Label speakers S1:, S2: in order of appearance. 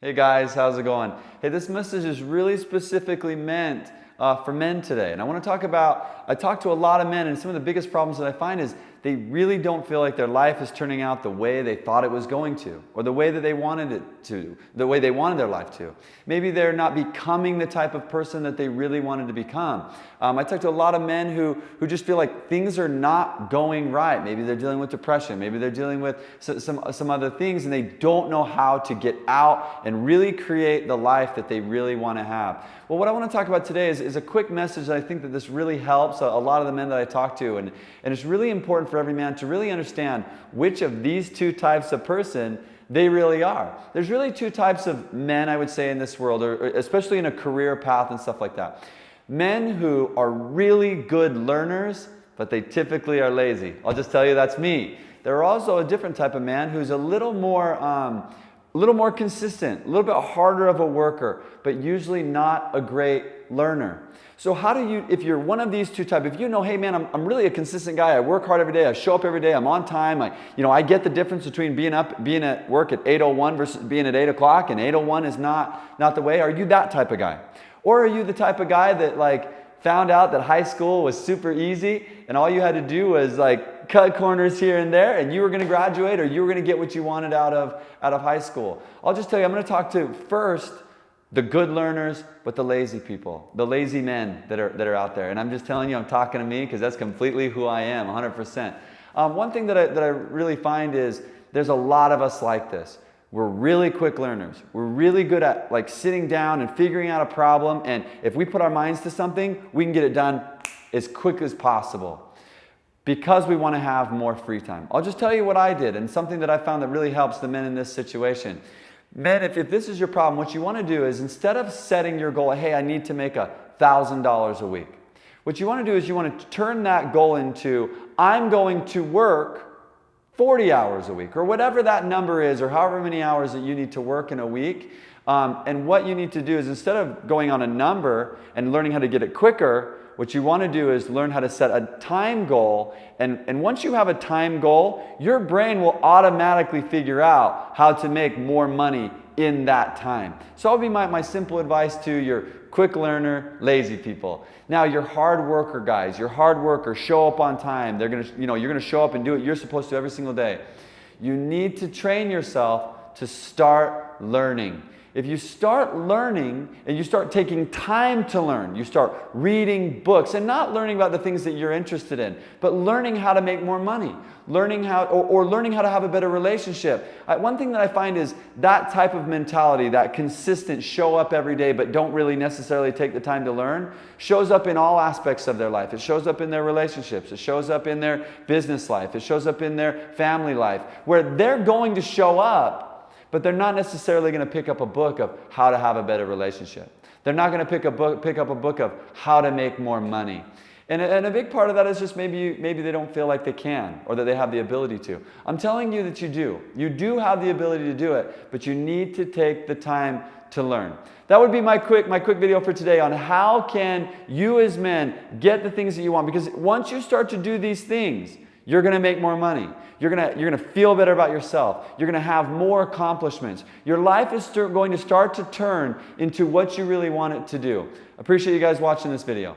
S1: Hey guys, how's it going? Hey, this message is really specifically meant for men today. And I want to I talk to a lot of men, and some of the biggest problems that I find is they really don't feel like their life is turning out the way they thought it was going to, or the way that they wanted it to, the way they wanted their life to. Maybe they're not becoming the type of person that they really wanted to become. I talk to a lot of men who just feel like things are not going right. Maybe they're dealing with depression. Maybe they're dealing with some other things, and they don't know how to get out and really create the life that they really want to have. Well, what I want to talk about today is a quick message that I think that this really helps a lot of the men that I talk to, and it's really important for every man to really understand which of these two types of person they really are. There's really two types of men, I would say, in this world, or especially in a career path and stuff like that. Men who are really good learners, but they typically are lazy. I'll just tell you that's me. There are also a different type of man who's a little more consistent, a little bit harder of a worker, but usually not a great learner. So how do you, if you're one of these two types, if you know, hey man, I'm really a consistent guy, I work hard every day, I show up every day, I'm on time, I get the difference between being at work at 8:01 versus being at 8 o'clock, and 8:01 is not the way. Are you that type of guy? Or are you the type of guy that found out that high school was super easy and all you had to do was cut corners here and there, and you were going to graduate, or you were going to get what you wanted out of high school? I'll just tell you, I'm going to talk to first the good learners, but the lazy people, the lazy men that are out there. And I'm just telling you, I'm talking to me because that's completely who I am, 100%. One thing that I really find is there's a lot of us like this. We're really quick learners. We're really good at sitting down and figuring out a problem, and if we put our minds to something, we can get it done as quick as possible because we want to have more free time. I'll just tell you what I did, and something that I found that really helps the men in this situation. Men, if this is your problem, what you want to do is, instead of setting your goal, hey, I need to make $1,000 a week, what you want to do is you want to turn that goal into, I'm going to work 40 hours a week, or whatever that number is, or however many hours that you need to work in a week. And what you need to do is, instead of going on a number and learning how to get it quicker, what you want to do is learn how to set a time goal. And once you have a time goal, your brain will automatically figure out how to make more money in that time. So that'll be my simple advice to your quick learner, lazy people. Now, your hard worker guys, your hard workers, show up on time. You're going to show up and do what you're supposed to every single day. You need to train yourself to start learning. If you start learning and you start taking time to learn, you start reading books, and not learning about the things that you're interested in, but learning how to make more money, learning how to have a better relationship. One thing that I find is that type of mentality, that consistent show up every day but don't really necessarily take the time to learn, shows up in all aspects of their life. It shows up in their relationships. It shows up in their business life. It shows up in their family life, where they're going to show up, but they're not necessarily going to pick up a book of how to have a better relationship. They're not going to pick up a book of how to make more money. And a big part of that is just maybe they don't feel like they can, or that they have the ability to. I'm telling you that you do. You do have the ability to do it, but you need to take the time to learn. That would be my quick video for today on how can you as men get the things that you want. Because once you start to do these things, you're going to make more money. You're going to feel better about yourself. You're going to have more accomplishments. Your life is going to start to turn into what you really want it to do. Appreciate you guys watching this video.